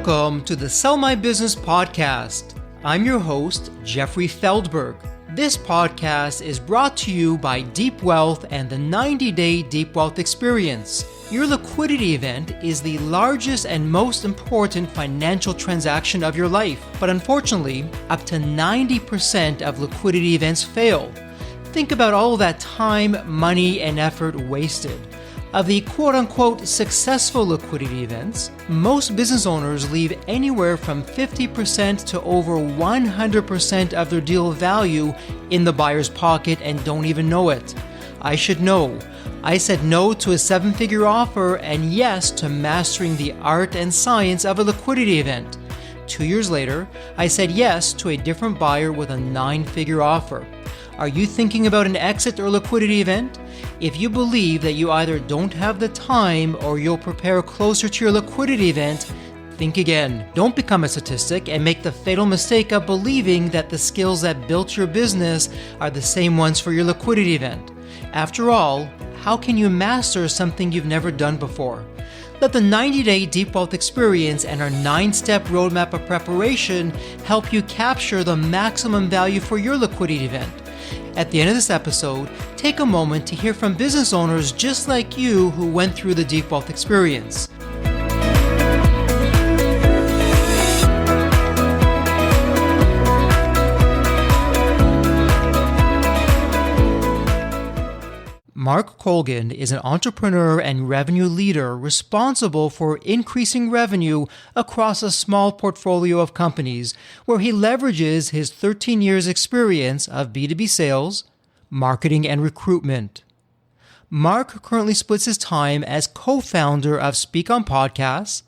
Welcome to the Sell My Business podcast. I'm your host, Jeffrey Feldberg. This podcast is brought to you by Deep Wealth and the 90-Day Deep Wealth Experience. Your liquidity event is the largest and most important financial transaction of your life. But unfortunately, up to 90% of liquidity events fail. Think about all that time, money, and effort wasted. Of the quote-unquote successful liquidity events, most business owners leave anywhere from 50% to over 100% of their deal value in the buyer's pocket and don't even know it. I should know. I said no to a 7-figure offer and yes to mastering the art and science of a liquidity event. 2 years later, I said yes to a different buyer with a 9-figure offer. Are you thinking about an exit or liquidity event? If you believe that you either don't have the time or you'll prepare closer to your liquidity event, think again. Don't become a statistic and make the fatal mistake of believing that the skills that built your business are the same ones for your liquidity event. After all, how can you master something you've never done before? Let the 90-Day Deep Wealth Experience and our 9-step roadmap of preparation help you capture the maximum value for your liquidity event. At the end of this episode, take a moment to hear from business owners just like you who went through the Deep Wealth Experience. Mark Colgan is an entrepreneur and revenue leader responsible for increasing revenue across a small portfolio of companies where he leverages his 13 years experience of B2B sales, marketing, and recruitment. Mark currently splits his time as co-founder of Speak on Podcasts,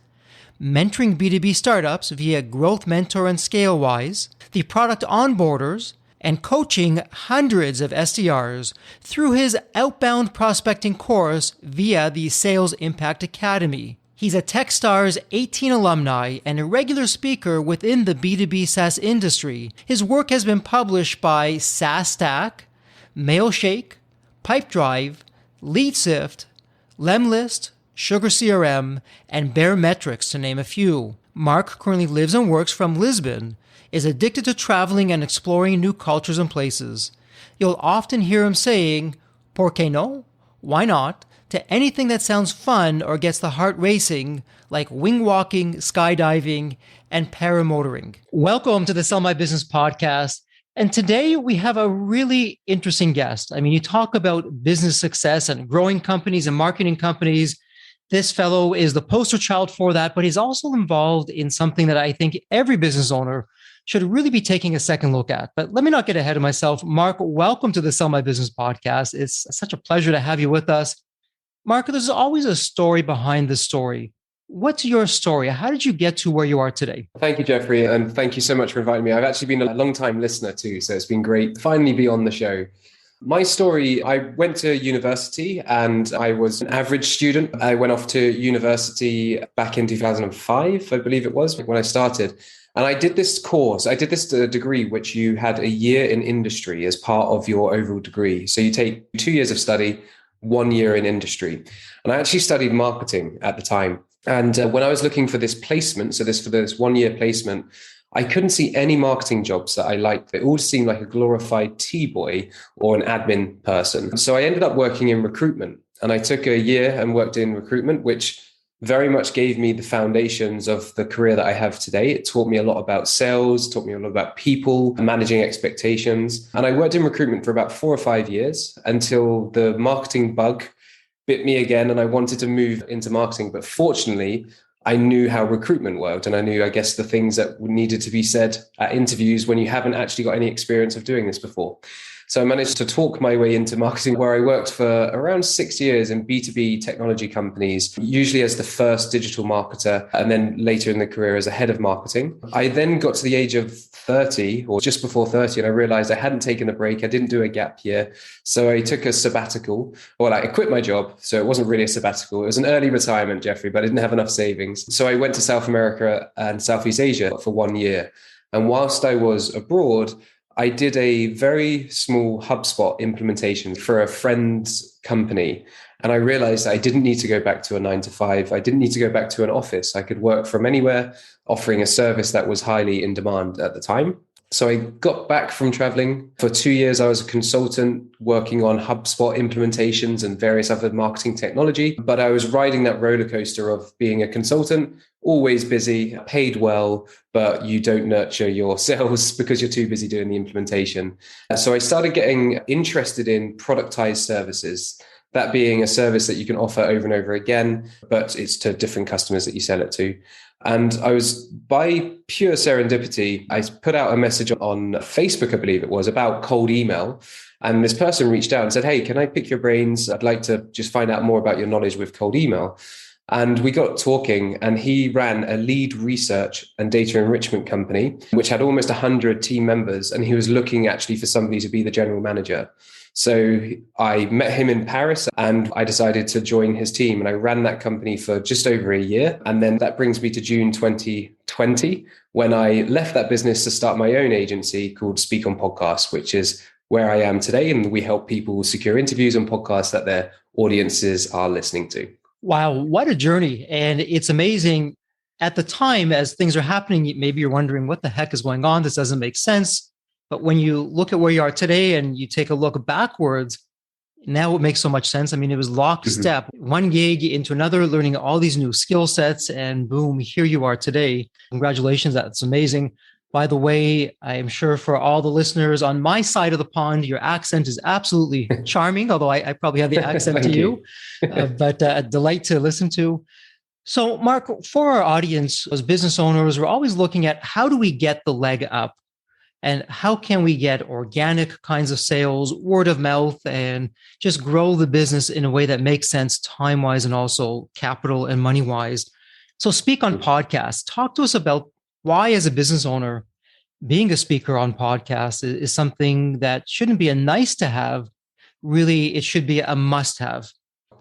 mentoring B2B startups via GrowthMentor and ScaleWise, the Product Onboarders, and coaching hundreds of SDRs through his Outbound Prospecting course via the Sales Impact Academy. He's a Techstars 18 alumni and a regular speaker within the B2B SaaS industry. His work has been published by SaaStock, Mailshake, Pipedrive, LeadSift, Lemlist, SugarCRM, and Baremetrics, to name a few. Mark currently lives and works from Lisbon, is addicted to traveling and exploring new cultures and places. You'll often hear him saying, "Por qué no? Why not?" to anything that sounds fun or gets the heart racing, like wingwalking, skydiving, and paramotoring. Welcome to the Sell My Business podcast. And today we have a really interesting guest. I mean, you talk about business success and growing companies and marketing companies. This fellow is the poster child for that, but he's also involved in something that I think every business owner should really be taking a second look at. But let me not get ahead of myself. Mark, welcome to the Sell My Business podcast. It's such a pleasure to have you with us. Mark, there's always a story behind the story. What's your story? How did you get to where you are today? Thank you, Jeffrey. And thank you so much for inviting me. I've actually been a long-time listener too, so it's been great to finally be on the show. My story, I went to university and I was an average student. I went off to university back in 2005, I believe it was, when I started. And I did this course, I did this degree, which you had a year in industry as part of your overall degree. So you take 2 years of study, 1 year in industry. And I actually studied marketing at the time. And when I was looking for this placement, for this 1 year placement, I couldn't see any marketing jobs that I liked. They all seemed like a glorified T-boy or an admin person. So I ended up working in recruitment. And I took a year and worked in recruitment, which very much gave me the foundations of the career that I have today. It taught me a lot about sales, taught me a lot about people, managing expectations. And I worked in recruitment for about 4 or 5 years until the marketing bug bit me again and I wanted to move into marketing. But fortunately, I knew how recruitment worked and I knew, I guess, the things that needed to be said at interviews when you haven't actually got any experience of doing this before. So I managed to talk my way into marketing, where I worked for around 6 years in B2B technology companies, usually as the first digital marketer, and then later in the career as a head of marketing. I then got to the age of 30 or just before 30, and I realized I hadn't taken a break. I didn't do a gap year. So I took a sabbatical. Well, I quit my job. So it wasn't really a sabbatical. It was an early retirement, Jeffrey, but I didn't have enough savings. So I went to South America and Southeast Asia for 1 year. And whilst I was abroad, I did a very small HubSpot implementation for a friend's company. And I realized I didn't need to go back to a 9 to 5. I didn't need to go back to an office. I could work from anywhere, offering a service that was highly in demand at the time. So I got back from traveling. For 2 years, I was a consultant working on HubSpot implementations and various other marketing technology. But I was riding that roller coaster of being a consultant, always busy, paid well, but you don't nurture your sales because you're too busy doing the implementation. So I started getting interested in productized services. That being a service that you can offer over and over again, but it's to different customers that you sell it to. And I was, by pure serendipity, I put out a message on Facebook, I believe it was, about cold email. And this person reached out and said, hey, can I pick your brains? I'd like to just find out more about your knowledge with cold email. And we got talking, and he ran a lead research and data enrichment company, which had almost 100 team members. And he was looking actually for somebody to be the general manager. So I met him in Paris and I decided to join his team, and I ran that company for just over a year. And then that brings me to June 2020, when I left that business to start my own agency called Speak on Podcasts, which is where I am today. And we help people secure interviews on podcasts that their audiences are listening to. Wow, what a journey. And it's amazing. At the time, as things are happening, maybe you're wondering what the heck is going on? This doesn't make sense. But when you look at where you are today and you take a look backwards, now it makes so much sense. I mean, it was lockstep, one gig into another, learning all these new skill sets, and boom, here you are today. Congratulations. That's amazing. By the way, I am sure for all the listeners on my side of the pond, your accent is absolutely charming, although I probably have the accent to you, but a delight to listen to. So Mark, for our audience as business owners, we're always looking at how do we get the leg up? And how can we get organic kinds of sales, word of mouth, and just grow the business in a way that makes sense time-wise and also capital and money-wise? So speak on podcasts. Talk to us about why, as a business owner, being a speaker on podcasts is something that shouldn't be a nice to have. Really, it should be a must-have.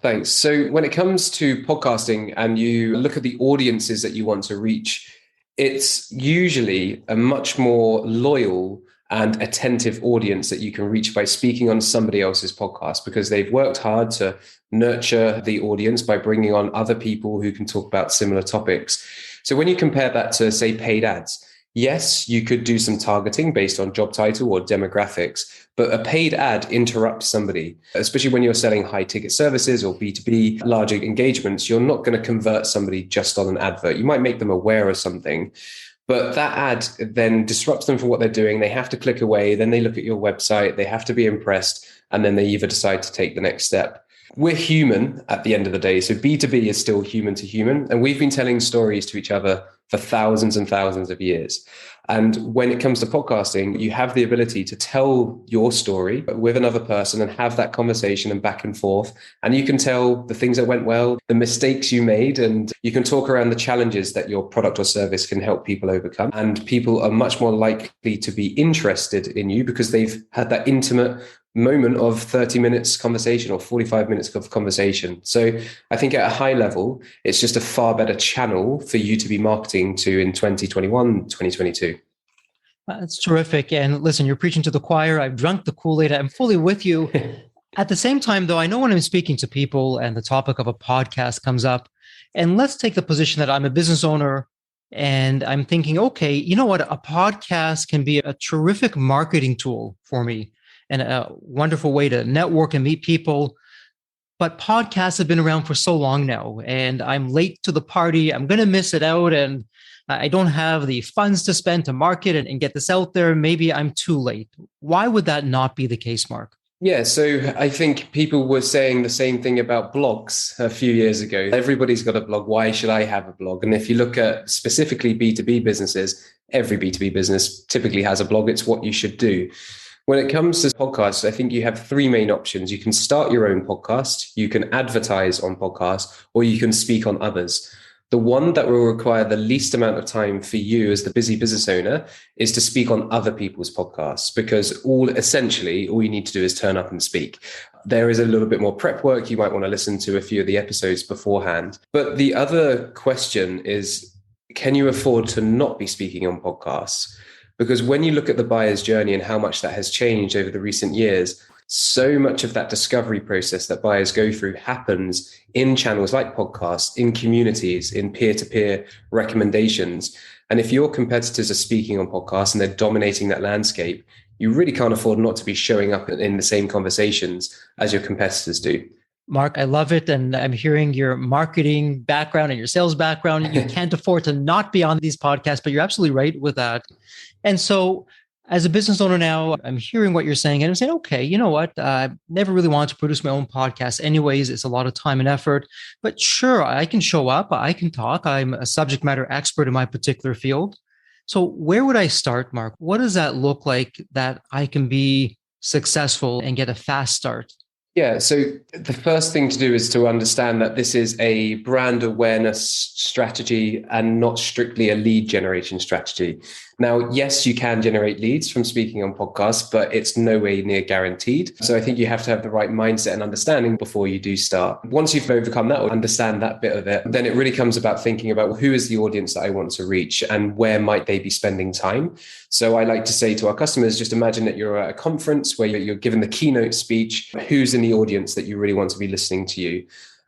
Thanks. So when it comes to podcasting and you look at the audiences that you want to reach, it's usually a much more loyal and attentive audience that you can reach by speaking on somebody else's podcast, because they've worked hard to nurture the audience by bringing on other people who can talk about similar topics. So when you compare that to, say, paid ads, yes, you could do some targeting based on job title or demographics, but a paid ad interrupts somebody, especially when you're selling high ticket services or B2B larger engagements. You're not going to convert somebody just on an advert. You might make them aware of something, but that ad then disrupts them from what they're doing. They have to click away. Then they look at your website. They have to be impressed. And then they either decide to take the next step. We're human at the end of the day. So B2B is still human to human. And we've been telling stories to each other for thousands and thousands of years. And when it comes to podcasting, you have the ability to tell your story with another person and have that conversation and back and forth. And you can tell the things that went well, the mistakes you made, and you can talk around the challenges that your product or service can help people overcome. And people are much more likely to be interested in you because they've had that intimate moment of 30 minutes conversation or 45 minutes of conversation. So I think at a high level, it's just a far better channel for you to be marketing to in 2021, 2022. That's terrific. And listen, you're preaching to the choir. I've drunk the Kool-Aid. I'm fully with you. At the same time, though, I know when I'm speaking to people and the topic of a podcast comes up, and let's take the position that I'm a business owner and I'm thinking, okay, you know what? A podcast can be a terrific marketing tool for me and a wonderful way to network and meet people. But podcasts have been around for so long now, and I'm late to the party. I'm going to miss it out, and I don't have the funds to spend to market and get this out there. Maybe I'm too late. Why would that not be the case, Mark? Yeah, so I think people were saying the same thing about blogs a few years ago. Everybody's got a blog. Why should I have a blog? And if you look at specifically B2B businesses, every B2B business typically has a blog. It's what you should do. When it comes to podcasts, I think you have three main options. You can start your own podcast, you can advertise on podcasts, or you can speak on others. The one that will require the least amount of time for you as the busy business owner is to speak on other people's podcasts, because all you need to do is turn up and speak. There is a little bit more prep work. You might want to listen to a few of the episodes beforehand. But the other question is, can you afford to not be speaking on podcasts? Because when you look at the buyer's journey and how much that has changed over the recent years, so much of that discovery process that buyers go through happens in channels like podcasts, in communities, in peer-to-peer recommendations. And if your competitors are speaking on podcasts and they're dominating that landscape, you really can't afford not to be showing up in the same conversations as your competitors do. Mark, I love it. And I'm hearing your marketing background and your sales background. You can't afford to not be on these podcasts, but you're absolutely right with that. And so as a business owner now, I'm hearing what you're saying and I'm saying, okay, you know what? I never really wanted to produce my own podcast anyways. It's a lot of time and effort, but sure, I can show up. I can talk. I'm a subject matter expert in my particular field. So where would I start, Mark? What does that look like that I can be successful and get a fast start? Yeah, so the first thing to do is to understand that this is a brand awareness strategy and not strictly a lead generation strategy. Now, yes, you can generate leads from speaking on podcasts, but it's no way near guaranteed. So I think you have to have the right mindset and understanding before you do start. Once you've overcome that or understand that bit of it, then it really comes about thinking about, well, who is the audience that I want to reach and where might they be spending time? So I like to say to our customers, just imagine that you're at a conference where you're given the keynote speech. Who's in the audience that you really want to be listening to you?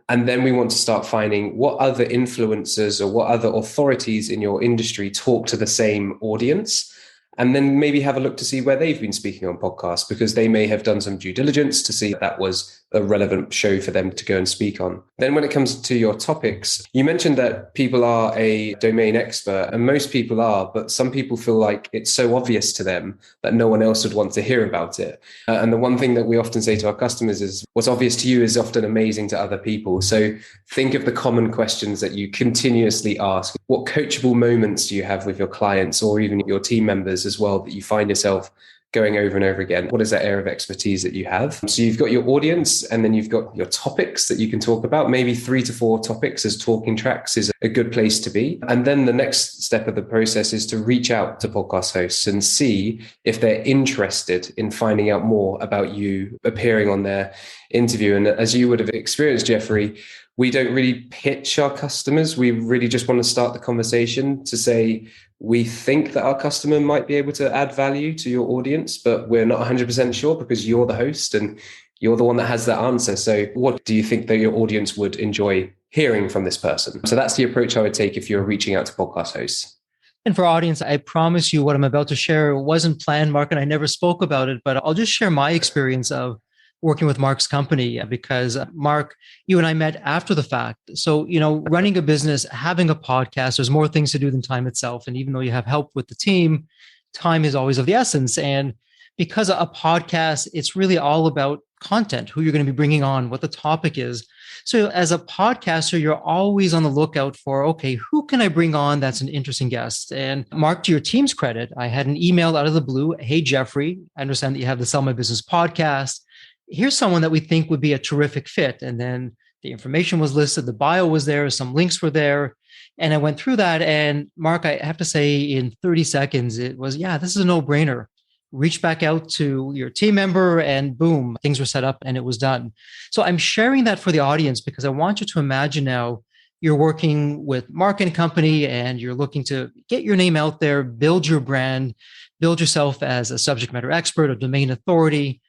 And then we want to start finding what other influencers or what other authorities in your industry talk to the same audience. And then maybe have a look to see where they've been speaking on podcasts, because they may have done some due diligence to see if that was a relevant show for them to go and speak on. Then when it comes to your topics, you mentioned that people are a domain expert, and most people are, but some people feel like it's so obvious to them that no one else would want to hear about it. And the one thing that we often say to our customers is what's obvious to you is often amazing to other people. So think of the common questions that you continuously ask. What coachable moments do you have with your clients or even your team members as well that you find yourself going over and over again? What is that area of expertise that you have? So you've got your audience and then you've got your topics that you can talk about. Maybe 3 to 4 topics as talking tracks is a good place to be. And then the next step of the process is to reach out to podcast hosts and see if they're interested in finding out more about you appearing on their interview. And as you would have experienced, Jeffrey, we don't really pitch our customers. We really just want to start the conversation to say, we think that our customer might be able to add value to your audience, but we're not 100% sure because you're the host and you're the one that has that answer. So what do you think that your audience would enjoy hearing from this person? So that's the approach I would take if you're reaching out to podcast hosts. And for our audience, I promise you what I'm about to share wasn't planned, Mark, and I never spoke about it, but I'll just share my experience of working with Mark's company, because Mark, you and I met after the fact. So, running a business, having a podcast, there's more things to do than time itself. And even though you have help with the team, time is always of the essence. And because a podcast, it's really all about content, who you're going to be bringing on, what the topic is. So as a podcaster, you're always on the lookout for, okay, who can I bring on that's an interesting guest? And Mark, to your team's credit, I had an email out of the blue. Hey, Jeffrey, I understand that you have the Sell My Business podcast. Here's someone that we think would be a terrific fit. And then the information was listed, the bio was there, some links were there. And I went through that. And Mark, I have to say in 30 seconds, it was, this is a no-brainer. Reach back out to your team member and boom, things were set up and it was done. So I'm sharing that for the audience because I want you to imagine now you're working with Mark and company and you're looking to get your name out there, build your brand, build yourself as a subject matter expert, a domain authority.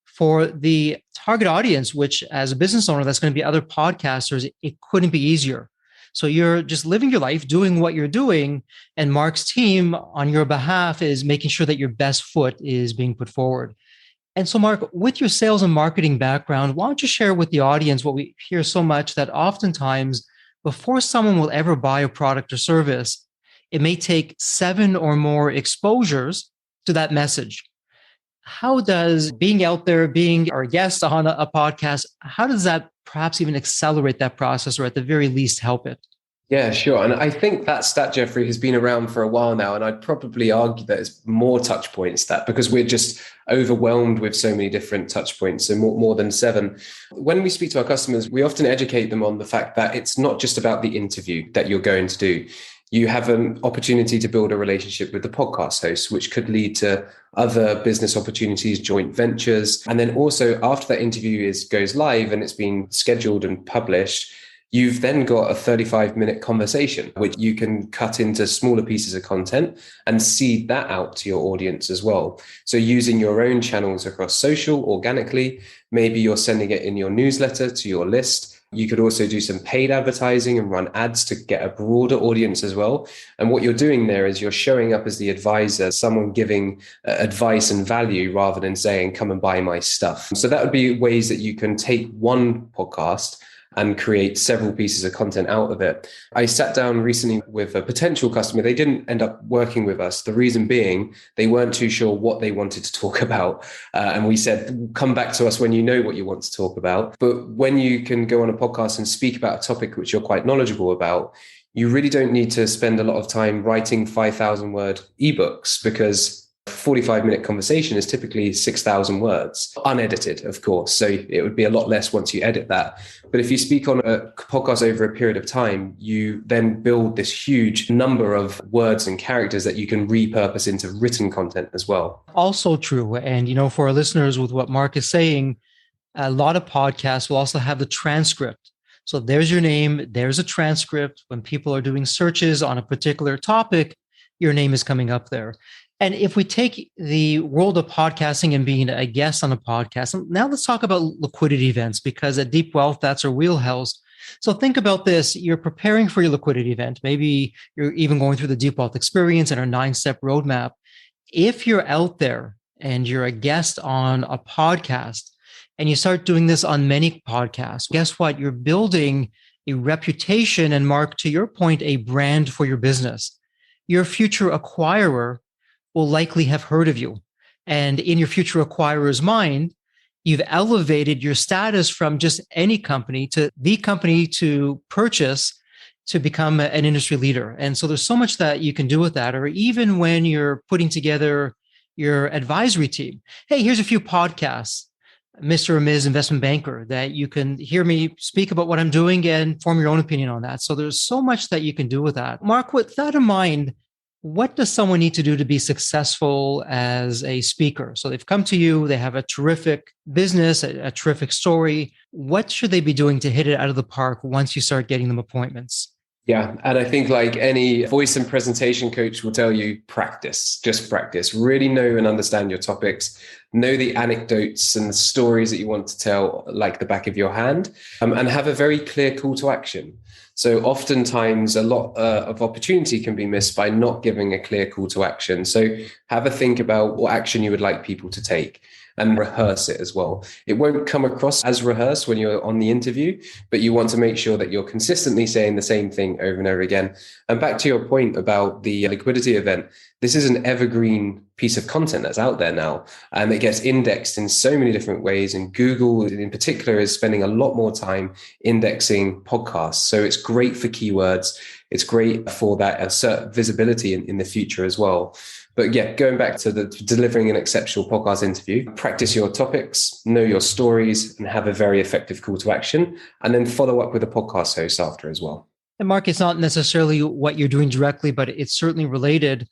For the target audience, which as a business owner, that's going to be other podcasters, it couldn't be easier. So you're just living your life, doing what you're doing, and Mark's team on your behalf is making sure that your best foot is being put forward. And so Mark, with your sales and marketing background, why don't you share with the audience what we hear so much, that oftentimes before someone will ever buy a product or service, it may take 7 or more exposures to that message. How does being out there, being our guest on a podcast, how does that perhaps even accelerate that process or at the very least help it? Yeah, sure. And I think that stat, Jeffrey, has been around for a while now. And I'd probably argue that it's more touch points because we're just overwhelmed with so many different touch points, so more than 7. When we speak to our customers, we often educate them on the fact that it's not just about the interview that you're going to do. You have an opportunity to build a relationship with the podcast host, which could lead to other business opportunities, joint ventures. And then also after that interview goes live and it's been scheduled and published, You've then got a 35-minute conversation, which you can cut into smaller pieces of content and seed that out to your audience as well. So using your own channels across social, organically, maybe you're sending it in your newsletter to your list. You could also do some paid advertising and run ads to get a broader audience as well. And what you're doing there is you're showing up as the advisor, someone giving advice and value rather than saying, come and buy my stuff. So that would be ways that you can take one podcast and create several pieces of content out of it. I sat down recently with a potential customer. They didn't end up working with us. The reason being, they weren't too sure what they wanted to talk about. And we said, come back to us when you know what you want to talk about. But when you can go on a podcast and speak about a topic which you're quite knowledgeable about, you really don't need to spend a lot of time writing 5,000 word ebooks, because 45-minute conversation is typically 6,000 words, unedited, of course. So it would be a lot less once you edit that. But if you speak on a podcast over a period of time, you then build this huge number of words and characters that you can repurpose into written content as well. Also true. And, for our listeners, with what Mark is saying, a lot of podcasts will also have the transcript. So there's your name, there's a transcript. When people are doing searches on a particular topic, your name is coming up there. And if we take the world of podcasting and being a guest on a podcast, now let's talk about liquidity events, because at Deep Wealth, that's our wheelhouse. So think about this. You're preparing for your liquidity event. Maybe you're even going through the Deep Wealth experience and our 9-step roadmap. If you're out there and you're a guest on a podcast and you start doing this on many podcasts, guess what? You're building a reputation and, Mark, to your point, a brand for your business. Your future acquirer will likely have heard of you. And in your future acquirer's mind, you've elevated your status from just any company to the company to purchase to become an industry leader. And so there's so much that you can do with that. Or even when you're putting together your advisory team, hey, here's a few podcasts, Mr. or Ms. Investment Banker, that you can hear me speak about what I'm doing and form your own opinion on that. So there's so much that you can do with that. Mark, with that in mind, what does someone need to do to be successful as a speaker? So they've come to you, they have a terrific business, a terrific story. What should they be doing to hit it out of the park once you start getting them appointments? Yeah. And I think, like any voice and presentation coach will tell you, practice, just practice, really know and understand your topics, know the anecdotes and the stories that you want to tell like the back of your hand, and have a very clear call to action. So oftentimes a lot of opportunity can be missed by not giving a clear call to action. So have a think about what action you would like people to take and rehearse it as well. It won't come across as rehearsed when you're on the interview, but you want to make sure that you're consistently saying the same thing over and over again. And back to your point about the liquidity event, this is an evergreen piece of content that's out there now, and it gets indexed in so many different ways. And Google in particular is spending a lot more time indexing podcasts. So it's great for keywords. It's great for that certain visibility in the future as well. But yeah, going back to the delivering an exceptional podcast interview, practice your topics, know your stories, and have a very effective call to action, and then follow up with a podcast host after as well. And Mark, it's not necessarily what you're doing directly, but it's certainly related.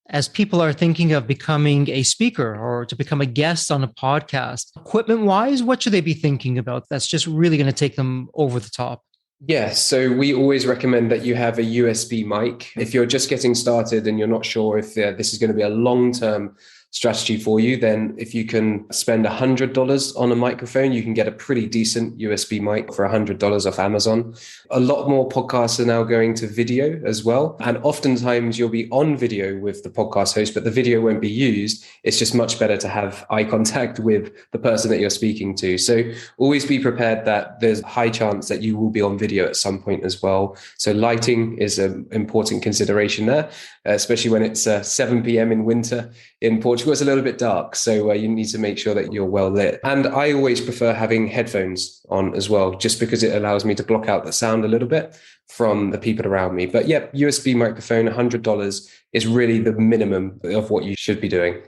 As people are thinking of becoming a speaker or to become a guest on a podcast, equipment-wise, what should they be thinking about that's just really going to take them over the top? Yeah, so we always recommend that you have a USB mic. If you're just getting started and you're not sure if this is going to be a long-term strategy for you, then if you can spend $100 on a microphone, you can get a pretty decent USB mic for $100 off Amazon. A lot more podcasts are now going to video as well. And oftentimes you'll be on video with the podcast host, but the video won't be used. It's just much better to have eye contact with the person that you're speaking to. So always be prepared that there's a high chance that you will be on video at some point as well. So lighting is an important consideration there, especially when it's 7 p.m. in winter. In Portugal, it's a little bit dark, so you need to make sure that you're well lit. And I always prefer having headphones on as well, just because it allows me to block out the sound a little bit from the people around me. But yeah, USB microphone, $100 is really the minimum of what you should be doing.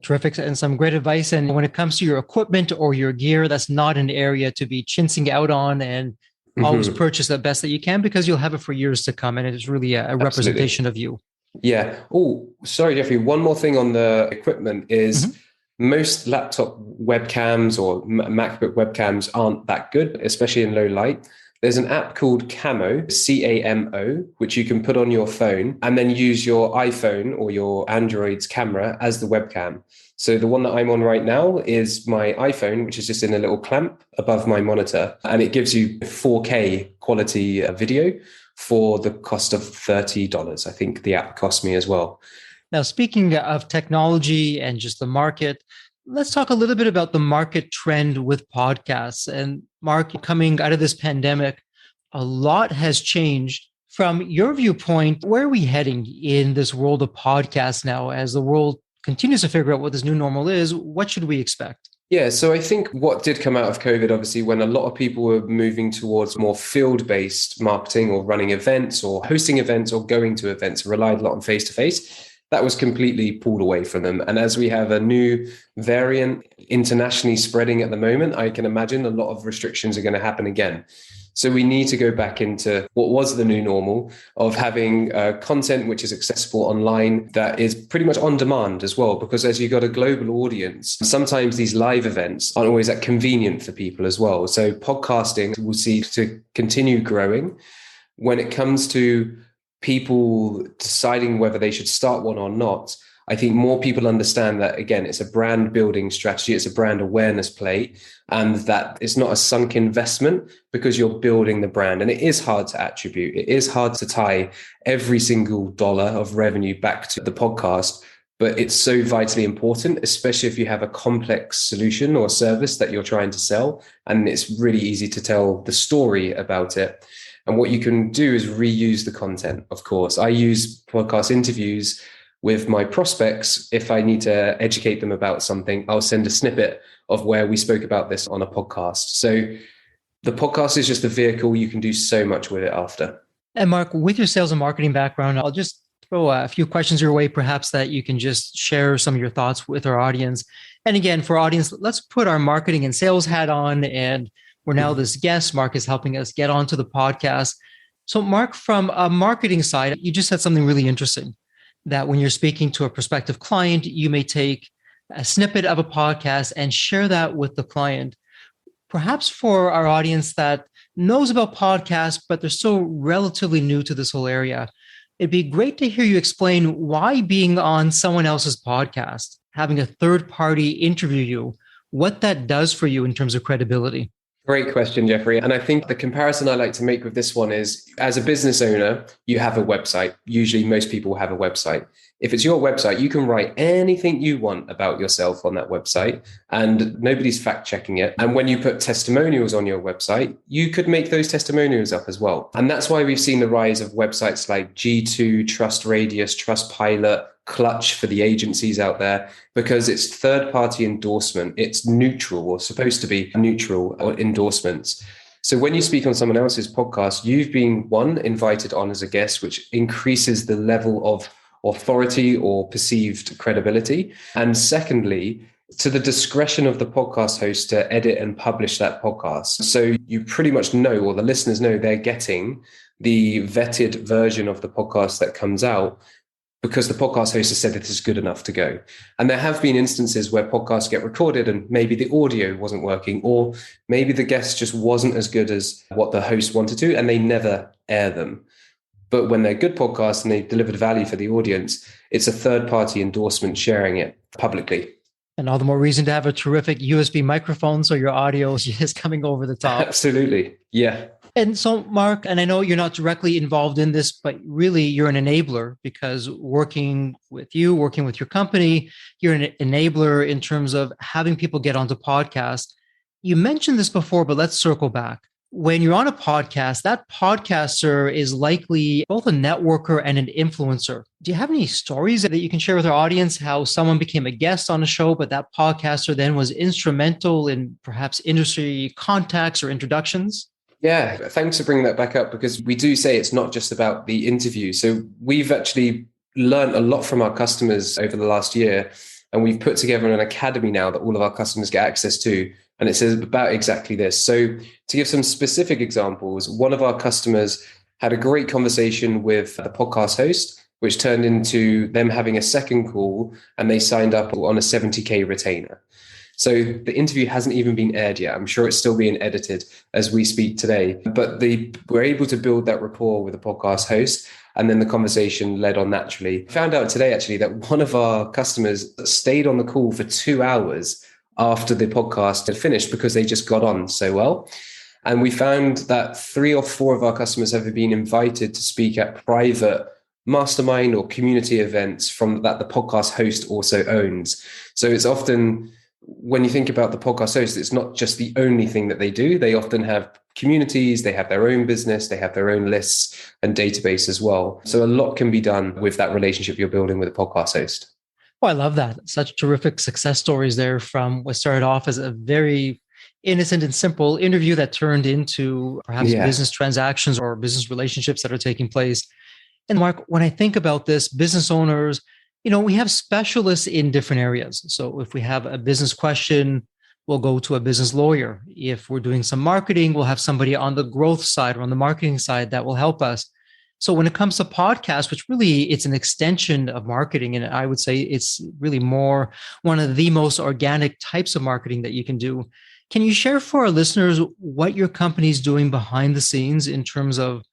Terrific. And some great advice. And when it comes to your equipment or your gear, that's not an area to be chinsing out on, and always purchase the best that you can, because you'll have it for years to come. And it is really a representation of you. Yeah. Oh, sorry, Jeffrey. One more thing on the equipment is most laptop webcams or MacBook webcams aren't that good, especially in low light. There's an app called Camo, Camo, which you can put on your phone and then use your iPhone or your Android's camera as the webcam. So the one that I'm on right now is my iPhone, which is just in a little clamp above my monitor, and it gives you 4K quality video for the cost of $30. I think the app cost me as well. Now, speaking of technology and just the market, let's talk a little bit about the market trend with podcasts. And Mark, coming out of this pandemic, a lot has changed. From your viewpoint, where are we heading in this world of podcasts now as the world continues to figure out what this new normal is? What should we expect? Yeah, so I think what did come out of COVID, obviously, when a lot of people were moving towards more field-based marketing or running events or hosting events or going to events, relied a lot on face-to-face. That was completely pulled away from them. And as we have a new variant internationally spreading at the moment, I can imagine a lot of restrictions are going to happen again. So we need to go back into what was the new normal of having content which is accessible online that is pretty much on demand as well, because as you've got a global audience, sometimes these live events aren't always that convenient for people as well. So podcasting will see to continue growing. When it comes to people deciding whether they should start one or not, I think more people understand that, again, it's a brand building strategy. It's a brand awareness play, and that it's not a sunk investment because you're building the brand. And it is hard to attribute. It is hard to tie every single dollar of revenue back to the podcast, but it's so vitally important, especially if you have a complex solution or service that you're trying to sell. And it's really easy to tell the story about it. And what you can do is reuse the content, of course. I use podcast interviews with my prospects. If I need to educate them about something, I'll send a snippet of where we spoke about this on a podcast. So the podcast is just a vehicle. You can do so much with it after. And Mark, with your sales and marketing background, I'll just throw a few questions your way, perhaps that you can just share some of your thoughts with our audience. And again, for our audience, let's put our marketing and sales hat on, and we're now this guest. Mark is helping us get onto the podcast. So Mark, from a marketing side, you just said something really interesting, that when you're speaking to a prospective client, you may take a snippet of a podcast and share that with the client. Perhaps for our audience that knows about podcasts, but they're still relatively new to this whole area, it'd be great to hear you explain why being on someone else's podcast, having a third party interview you, what that does for you in terms of credibility. Great question, Jeffrey. And I think the comparison I like to make with this one is, as a business owner, you have a website. Usually most people have a website. If it's your website, you can write anything you want about yourself on that website and nobody's fact checking it. And when you put testimonials on your website, you could make those testimonials up as well. And that's why we've seen the rise of websites like G2, TrustRadius, Trustpilot, Clutch for the agencies out there, because it's third-party endorsement. It's neutral, or supposed to be neutral endorsements. So when you speak on someone else's podcast, you've been, one, invited on as a guest, which increases the level of authority or perceived credibility. And secondly, to the discretion of the podcast host to edit and publish that podcast. So you pretty much know, or the listeners know, they're getting the vetted version of the podcast that comes out, because the podcast host has said this is good enough to go. And there have been instances where podcasts get recorded and maybe the audio wasn't working, or maybe the guest just wasn't as good as what the host wanted to, and they never air them. But when they're good podcasts and they've delivered value for the audience, it's a third-party endorsement sharing it publicly. And all the more reason to have a terrific USB microphone so your audio is just coming over the top. Absolutely. Yeah. And so, Mark, and I know you're not directly involved in this, but really you're an enabler, because working with you, working with your company, you're an enabler in terms of having people get onto podcasts. You mentioned this before, but let's circle back. When you're on a podcast, that podcaster is likely both a networker and an influencer. Do you have any stories that you can share with our audience, how someone became a guest on a show, but that podcaster then was instrumental in perhaps industry contacts or introductions? Yeah, thanks for bringing that back up, because we do say it's not just about the interview. So we've actually learned a lot from our customers over the last year, and we've put together an academy now that all of our customers get access to. And it says about exactly this. So to give some specific examples, one of our customers had a great conversation with the podcast host, which turned into them having a second call, and they signed up on a 70K retainer. So the interview hasn't even been aired yet. I'm sure it's still being edited as we speak today. But we're able to build that rapport with the podcast host, and then the conversation led on naturally. Found out today, actually, that one of our customers stayed on the call for 2 hours after the podcast had finished because they just got on so well. And we found that 3 or 4 of our customers have been invited to speak at private mastermind or community events from that the podcast host also owns. So it's often, when you think about the podcast host, it's not just the only thing that they do. They often have communities, they have their own business, they have their own lists and database as well. So a lot can be done with that relationship you're building with a podcast host. Oh, I love that. Such terrific success stories there from what started off as a very innocent and simple interview that turned into perhaps business transactions or business relationships that are taking place. And Mark, when I think about this, business owners, we have specialists in different areas. So if we have a business question, we'll go to a business lawyer. If we're doing some marketing, we'll have somebody on the growth side or on the marketing side that will help us. So when it comes to podcasts, which really it's an extension of marketing, and I would say it's really more one of the most organic types of marketing that you can do. Can you share for our listeners what your company is doing behind the scenes in terms of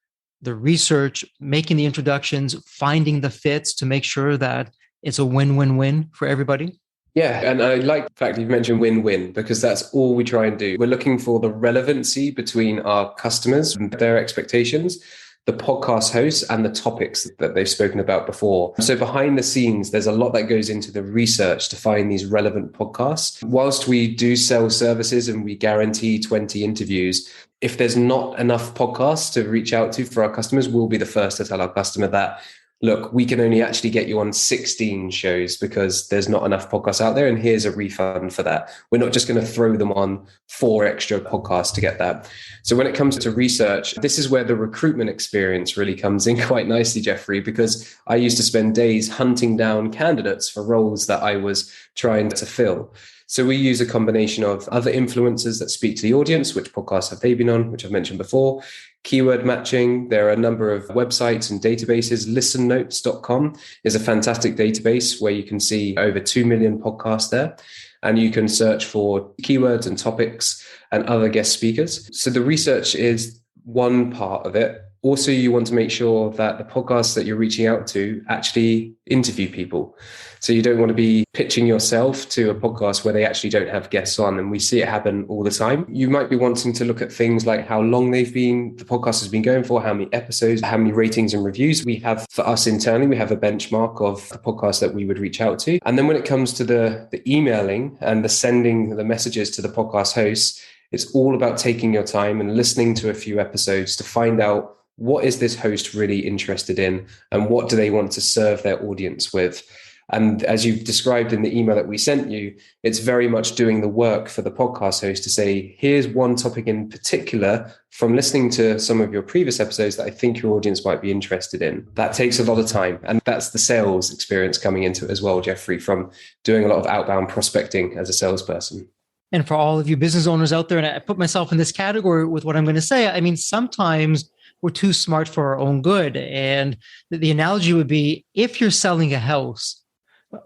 the research, making the introductions, finding the fits to make sure that it's a win-win-win for everybody? Yeah, and I like the fact you've mentioned win-win, because that's all we try and do. We're looking for the relevancy between our customers and their expectations, the podcast hosts, and the topics that they've spoken about before. So behind the scenes, there's a lot that goes into the research to find these relevant podcasts. Whilst we do sell services and we guarantee 20 interviews, if there's not enough podcasts to reach out to for our customers, we'll be the first to tell our customer that, look, we can only actually get you on 16 shows because there's not enough podcasts out there. And here's a refund for that. We're not just going to throw them on 4 extra podcasts to get that. So when it comes to research, this is where the recruitment experience really comes in quite nicely, Jeffrey, because I used to spend days hunting down candidates for roles that I was trying to fill. So we use a combination of other influencers that speak to the audience, which podcasts have they been on, which I've mentioned before, keyword matching. There are a number of websites and databases. Listennotes.com is a fantastic database where you can see over 2 million podcasts there, and you can search for keywords and topics and other guest speakers. So the research is one part of it. Also, you want to make sure that the podcasts that you're reaching out to actually interview people. So you don't want to be pitching yourself to a podcast where they actually don't have guests on. And we see it happen all the time. You might be wanting to look at things like how long the podcast has been going for, how many episodes, how many ratings and reviews we have. For us internally, we have a benchmark of the podcast that we would reach out to. And then when it comes to the emailing and the sending the messages to the podcast hosts, it's all about taking your time and listening to a few episodes to find out, what is this host really interested in and what do they want to serve their audience with? And as you've described in the email that we sent you, it's very much doing the work for the podcast host to say, here's one topic in particular from listening to some of your previous episodes that I think your audience might be interested in. That takes a lot of time. And that's the sales experience coming into it as well, Jeffrey, from doing a lot of outbound prospecting as a salesperson. And for all of you business owners out there, and I put myself in this category with what I'm going to say, I mean, sometimes we're too smart for our own good. And the analogy would be, if you're selling a house,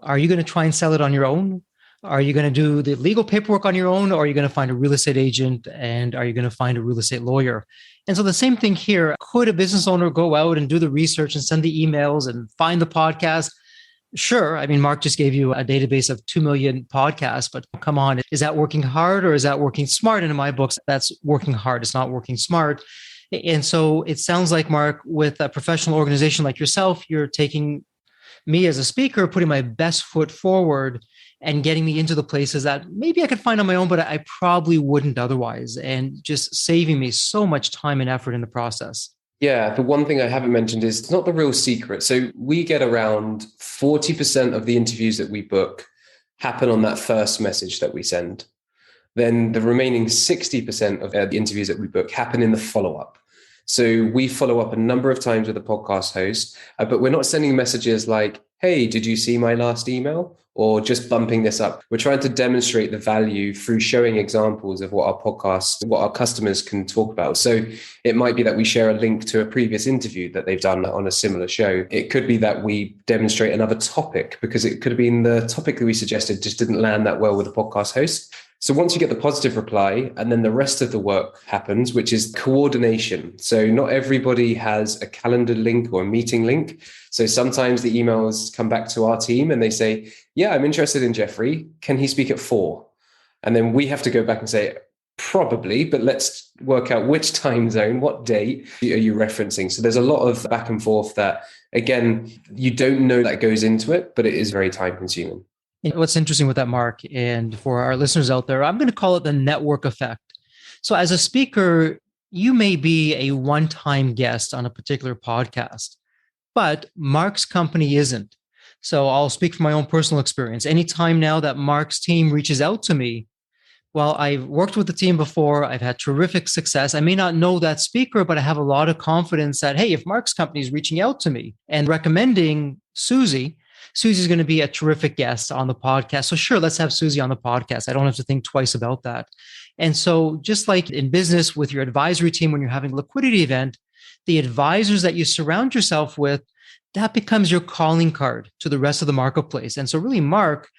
are you going to try and sell it on your own? Are you going to do the legal paperwork on your own? Or are you going to find a real estate agent? And are you going to find a real estate lawyer? And so the same thing here. Could a business owner go out and do the research and send the emails and find the podcast? Sure. I mean, Mark just gave you a database of 2 million podcasts, but come on, is that working hard or is that working smart? And in my books, that's working hard. It's not working smart. And so it sounds like, Mark, with a professional organization like yourself, you're taking me as a speaker, putting my best foot forward and getting me into the places that maybe I could find on my own, but I probably wouldn't otherwise, and just saving me so much time and effort in the process. Yeah, the one thing I haven't mentioned is it's not the real secret. So we get around 40% of the interviews that we book happen on that first message that we send. Then the remaining 60% of the interviews that we book happen in the follow-up. So we follow up a number of times with the podcast host, but we're not sending messages like, hey, did you see my last email? or just bumping this up. We're trying to demonstrate the value through showing examples of what our podcast, what our customers can talk about. So it might be that we share a link to a previous interview that they've done on a similar show. It could be that we demonstrate another topic because it could have been the topic that we suggested just didn't land that well with the podcast host. So once you get the positive reply, and then the rest of the work happens, which is coordination. So not everybody has a calendar link or a meeting link. So sometimes the emails come back to our team and they say, yeah, I'm interested in Jeffrey. Can he speak at 4? And then we have to go back and say, probably, but let's work out which time zone, what date are you referencing? So there's a lot of back and forth that, again, you don't know that goes into it, but it is very time consuming. What's interesting with that, Mark, and for our listeners out there, I'm going to call it the network effect. So as a speaker, you may be a one-time guest on a particular podcast, but Mark's company isn't. So I'll speak from my own personal experience. Anytime now that Mark's team reaches out to me, well, I've worked with the team before. I've had terrific success. I may not know that speaker, but I have a lot of confidence that, hey, if Mark's company is reaching out to me and recommending Susie's going to be a terrific guest on the podcast. So sure, let's have Susie on the podcast. I don't have to think twice about that. And so just like in business with your advisory team, when you're having a liquidity event, the advisors that you surround yourself with, that becomes your calling card to the rest of the marketplace. And so really, Mark,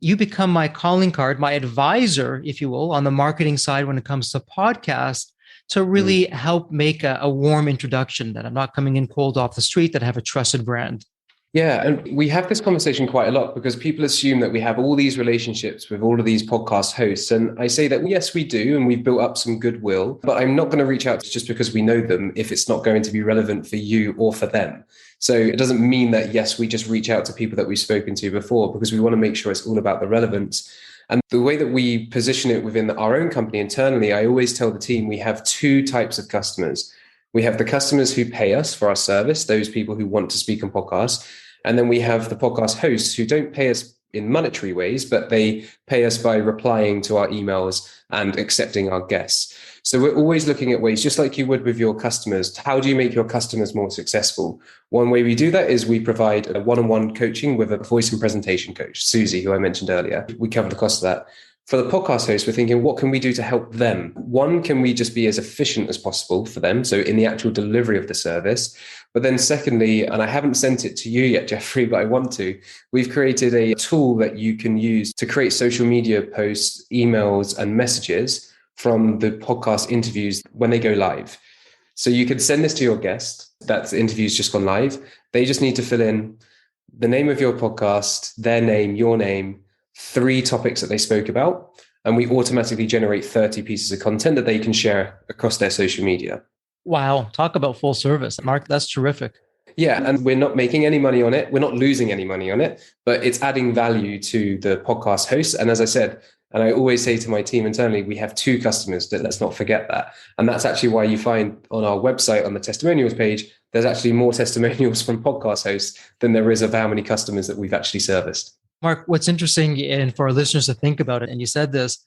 you become my calling card, my advisor, if you will, on the marketing side when it comes to podcasts to really help make a warm introduction that I'm not coming in cold off the street, that I have a trusted brand. Yeah, and we have this conversation quite a lot because people assume that we have all these relationships with all of these podcast hosts. And I say that, yes, we do. And we've built up some goodwill, but I'm not going to reach out just because we know them if it's not going to be relevant for you or for them. So it doesn't mean that, yes, we just reach out to people that we've spoken to before because we want to make sure it's all about the relevance. And the way that we position it within our own company internally, I always tell the team we have 2 types of customers. We have the customers who pay us for our service, those people who want to speak on podcasts. And then we have the podcast hosts who don't pay us in monetary ways, but they pay us by replying to our emails and accepting our guests. So we're always looking at ways, just like you would with your customers. How do you make your customers more successful? One way we do that is we provide a one-on-one coaching with a voice and presentation coach, Susie, who I mentioned earlier. We cover the cost of that. For the podcast host, we're thinking, what can we do to help them? One, can we just be as efficient as possible for them? So in the actual delivery of the service. But then secondly, and I haven't sent it to you yet, Jeffrey, but I want to, we've created a tool that you can use to create social media posts, emails, and messages from the podcast interviews when they go live. So you can send this to your guest, that interview's just gone live. They just need to fill in the name of your podcast, their name, your name, 3 topics that they spoke about, and we automatically generate 30 pieces of content that they can share across their social media. Wow. Talk about full service. Mark, that's terrific. Yeah. And we're not making any money on it. We're not losing any money on it, but it's adding value to the podcast hosts. And as I said, and I always say to my team internally, we have 2 customers, that let's not forget that. And that's actually why you find on our website, on the testimonials page, there's actually more testimonials from podcast hosts than there is of how many customers that we've actually serviced. Mark, what's interesting, and for our listeners to think about it, and you said this,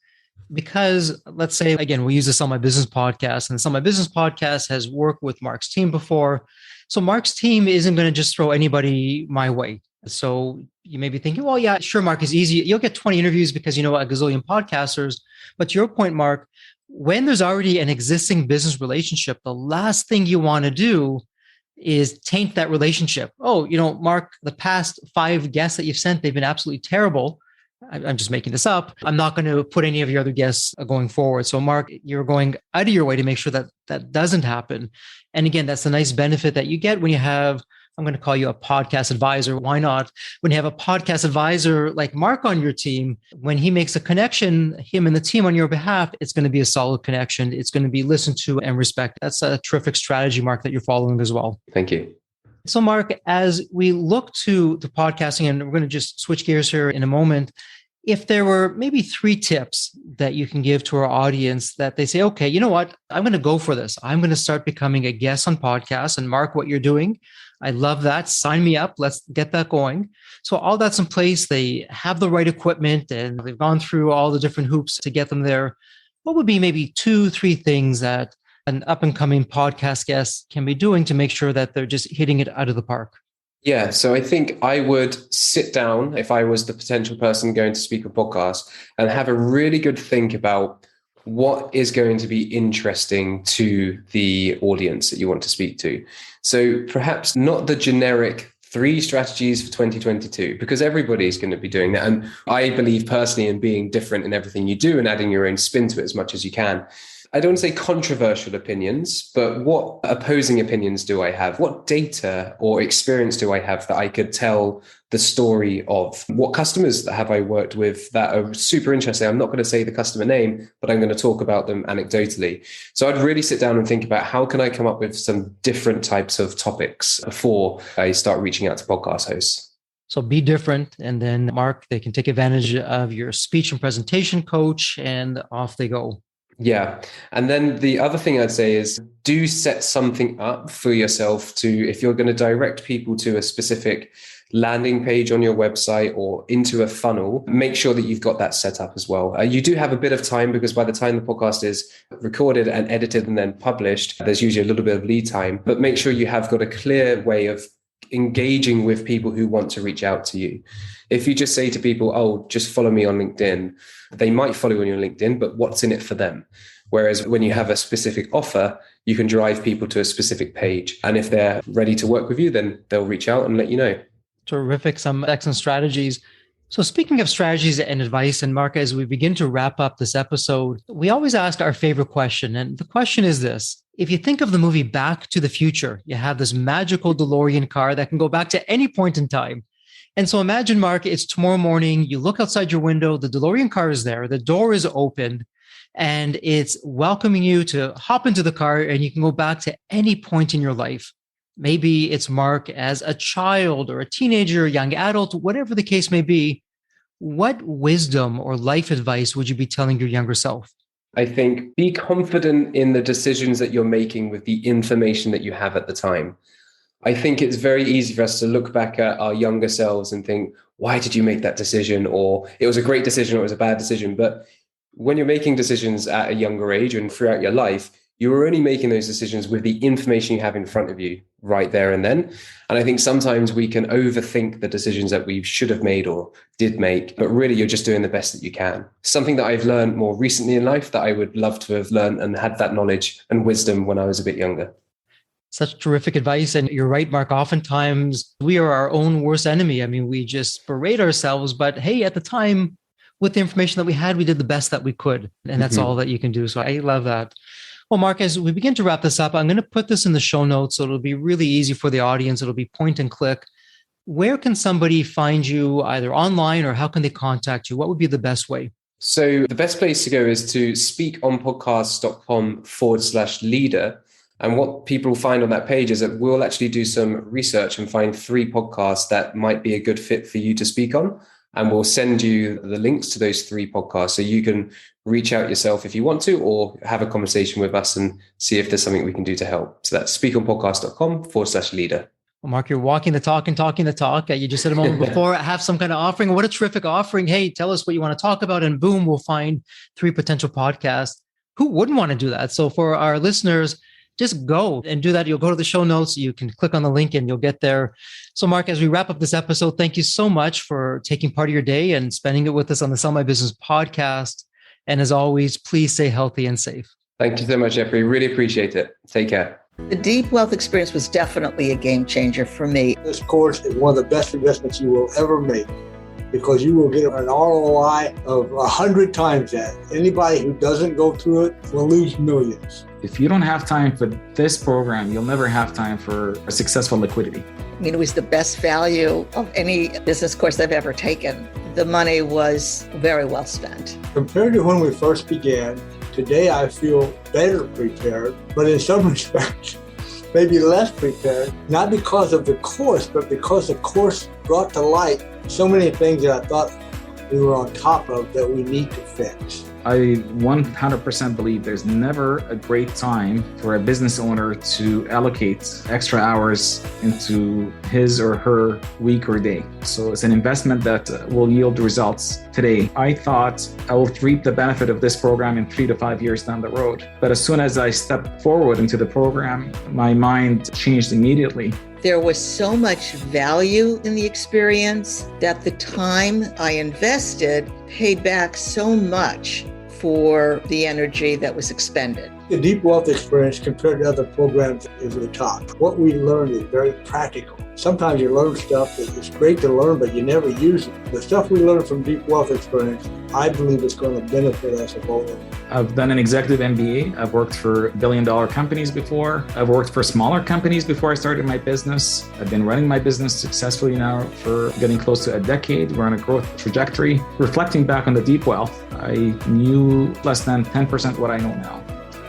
because let's say, again, we use this on my business podcast, and so my business podcast has worked with Mark's team before. So Mark's team isn't going to just throw anybody my way. So you may be thinking, well, yeah, sure, Mark, is easy. You'll get 20 interviews because you know a gazillion podcasters. But to your point, Mark, when there's already an existing business relationship, the last thing you want to do is taint that relationship. Oh, Mark, the past 5 guests that you've sent, they've been absolutely terrible. I'm just making this up. I'm not going to put any of your other guests going forward. So Mark, you're going out of your way to make sure that that doesn't happen. And again, that's a nice benefit that you get when you have, I'm going to call you a podcast advisor. Why not? When you have a podcast advisor like Mark on your team, when he makes a connection, him and the team on your behalf, it's going to be a solid connection. It's going to be listened to and respected. That's a terrific strategy, Mark, that you're following as well. Thank you. So Mark, as we look to the podcasting, and we're going to just switch gears here in a moment, if there were maybe 3 tips that you can give to our audience that they say, okay, you know what, I'm going to go for this. I'm going to start becoming a guest on podcasts. And Mark, what you're doing, I love that. Sign me up. Let's get that going. So all that's in place. They have the right equipment and they've gone through all the different hoops to get them there. What would be maybe 2-3 things that an up and coming podcast guest can be doing to make sure that they're just hitting it out of the park? Yeah, so I think I would sit down if I was the potential person going to speak a podcast and have a really good think about what is going to be interesting to the audience that you want to speak to. So perhaps not the generic 3 strategies for 2022, because everybody's going to be doing that. And I believe personally in being different in everything you do and adding your own spin to it as much as you can. I don't want to say controversial opinions, but what opposing opinions do I have? What data or experience do I have that I could tell the story of? What customers have I worked with that are super interesting? I'm not going to say the customer name, but I'm going to talk about them anecdotally. So I'd really sit down and think about how can I come up with some different types of topics before I start reaching out to podcast hosts. So be different. And then Mark, they can take advantage of your speech and presentation coach and off they go. Yeah. And then the other thing I'd say is do set something up for yourself to, if you're going to direct people to a specific landing page on your website or into a funnel, make sure that you've got that set up as well. You do have a bit of time because by the time the podcast is recorded and edited and then published, there's usually a little bit of lead time, but make sure you have got a clear way of engaging with people who want to reach out to you. If you just say to people, oh, just follow me on LinkedIn, they might follow you on LinkedIn, but what's in it for them? Whereas when you have a specific offer, you can drive people to a specific page. And if they're ready to work with you, then they'll reach out and let you know. Terrific. Some excellent strategies. So speaking of strategies and advice, and Mark, as we begin to wrap up this episode, we always ask our favorite question. And the question is this. If you think of the movie Back to the Future, you have this magical DeLorean car that can go back to any point in time. And so imagine, Mark, it's tomorrow morning, you look outside your window, the DeLorean car is there, the door is open, and it's welcoming you to hop into the car and you can go back to any point in your life. Maybe it's Mark as a child or a teenager, a young adult, whatever the case may be. What wisdom or life advice would you be telling your younger self? I think be confident in the decisions that you're making with the information that you have at the time. I think it's very easy for us to look back at our younger selves and think, why did you make that decision? Or it was a great decision or it was a bad decision. But when you're making decisions at a younger age and throughout your life, you're only making those decisions with the information you have in front of you right there and then. And I think sometimes we can overthink the decisions that we should have made or did make, but really you're just doing the best that you can. Something that I've learned more recently in life that I would love to have learned and had that knowledge and wisdom when I was a bit younger. Such terrific advice. And you're right, Mark, oftentimes we are our own worst enemy. I mean, we just berate ourselves, but hey, at the time, with the information that we had, we did the best that we could. And that's all that you can do. So I love that. Well, Mark, as we begin to wrap this up, I'm going to put this in the show notes. So it'll be really easy for the audience. It'll be point and click. Where can somebody find you either online or how can they contact you? What would be the best way? So the best place to go is to speakonpodcast.com/leader. And what people find on that page is that we'll actually do some research and find 3 podcasts that might be a good fit for you to speak on. And we'll send you the links to those 3 podcasts so you can reach out yourself if you want to, or have a conversation with us and see if there's something we can do to help. So that's speakonpodcast.com/leader. Well, Mark, you're walking the talk and talking the talk. You just said a moment before, have some kind of offering. What a terrific offering. Hey, tell us what you want to talk about. And boom, we'll find 3 potential podcasts. Who wouldn't want to do that? So for our listeners, just go and do that. You'll go to the show notes. You can click on the link and you'll get there. So Mark, as we wrap up this episode, thank you so much for taking part of your day and spending it with us on the Sell My Business podcast. And as always, please stay healthy and safe. Thank you so much, Jeffrey. Really appreciate it. Take care. The Deep Wealth experience was definitely a game changer for me. This course is one of the best investments you will ever make because you will get an ROI of 100 times that. Anybody who doesn't go through it will lose millions. If you don't have time for this program, you'll never have time for a successful liquidity. I mean, it was the best value of any business course I've ever taken. The money was very well spent. Compared to when we first began, today I feel better prepared, but in some respects, maybe less prepared, not because of the course, but because the course brought to light so many things that I thought we were on top of that we need to fix. I 100% believe there's never a great time for a business owner to allocate extra hours into his or her week or day. So it's an investment that will yield results today. I thought I will reap the benefit of this program in 3 to 5 years down the road. But as soon as I stepped forward into the program, my mind changed immediately. There was so much value in the experience that the time I invested paid back so much for the energy that was expended. The Deep Wealth experience compared to other programs is the top. What we learned is very practical. Sometimes you learn stuff that is great to learn, but you never use it. The stuff we learned from Deep Wealth experience, I believe is going to benefit us both. I've done an executive MBA. I've worked for billion-dollar companies before. I've worked for smaller companies before I started my business. I've been running my business successfully now for getting close to a decade. We're on a growth trajectory. Reflecting back on the Deep Wealth, I knew less than 10% what I know now.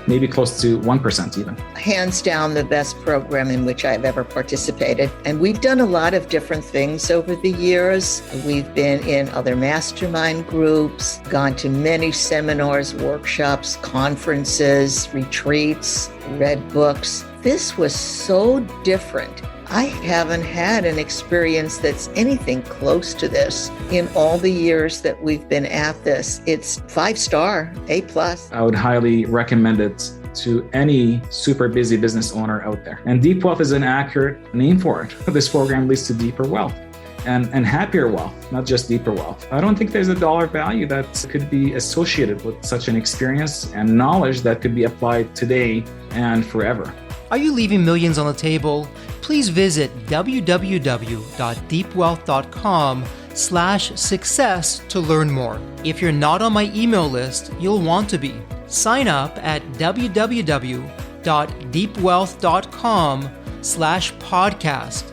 Maybe close to 1% even. Hands down, the best program in which I've ever participated. And we've done a lot of different things over the years. We've been in other mastermind groups, gone to many seminars, workshops, conferences, retreats, read books. This was so different. I haven't had an experience that's anything close to this in all the years that we've been at this. It's 5-star, A+. I would highly recommend it to any super busy business owner out there. And Deep Wealth is an accurate name for it. This program leads to deeper wealth and happier wealth, not just deeper wealth. I don't think there's a dollar value that could be associated with such an experience and knowledge that could be applied today and forever. Are you leaving millions on the table? Please visit www.deepwealth.com/success to learn more. If you're not on my email list, you'll want to be. Sign up at www.deepwealth.com/podcast.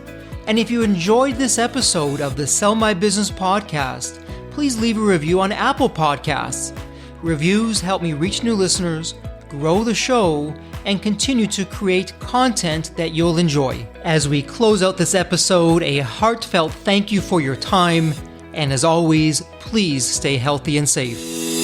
And if you enjoyed this episode of the Sell My Business podcast, please leave a review on Apple Podcasts. Reviews help me reach new listeners, grow the show, and continue to create content that you'll enjoy. As we close out this episode, a heartfelt thank you for your time. And as always, please stay healthy and safe.